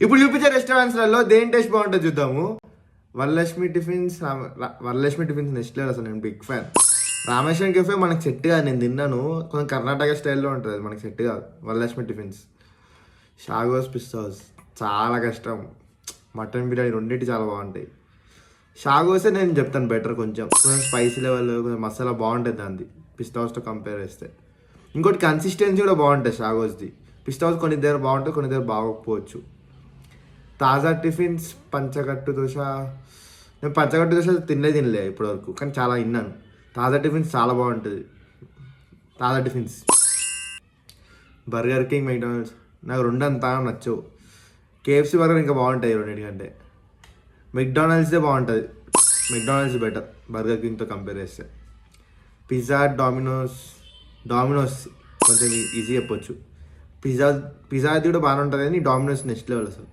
ఇప్పుడు చూపించే రెస్టారెంట్స్లలో దేని టేస్ట్ బాగుంటుంది చూద్దాము. Varalakshmi tiffins, Varalakshmi tiffins next level. అసలు నేను బిగ్ ఫ్యాన్. రామేశ్వరం కెఫే మనకు సెట్ కాదు, నేను తిన్నాను, కొంచెం కర్ణాటక స్టైల్లో ఉంటుంది, మనకి సెట్ కాదు. వరలక్ష్మి టిఫిన్స్, షాగోస్ పిస్తా హౌస్ చాలా కష్టం. మటన్ బిర్యానీ రెండింటి చాలా బాగుంటాయి. షాగోసే నేను చెప్తాను బెటర్, కొంచెం కొంచెం స్పైసీ లెవెల్, కొంచెం మసాలా బాగుంటుంది దాన్ని పిస్తా హౌస్తో కంపేర్ చేస్తే. ఇంకోటి కన్సిస్టెన్సీ కూడా బాగుంటుంది షాగోస్ది. పిస్తా హౌస్ కొన్ని దగ్గర బాగుంటుంది, కొన్ని దగ్గర బాగోకపోవచ్చు. తాజా టిఫిన్స్, పంచకట్టు దోశ. నేను పంచకట్టు దోశ తినలే ఇప్పటివరకు, కానీ చాలా విన్నాను. తాజా టిఫిన్స్ చాలా బాగుంటుంది. తాజా టిఫిన్స్, బర్గర్ కింగ్, మెక్డానల్డ్స్ నాకు రెండు అంతా నచ్చవు. కేఎఫ్సీ బర్గర్ ఇంకా బాగుంటాయి రెండింటికంటే. మెక్డానల్డ్స్దే బాగుంటుంది, మెక్డానల్డ్స్ బెటర్ బర్గర్ కింగ్తో కంపేర్ చేస్తే. పిజ్జా, డామినోస్ కొంచెం ఈజీ చెప్పొచ్చు. పిజ్జాది కూడా బాగానే ఉంటుంది, కానీ డామినోస్ నెక్స్ట్ లెవెల్ అసలు.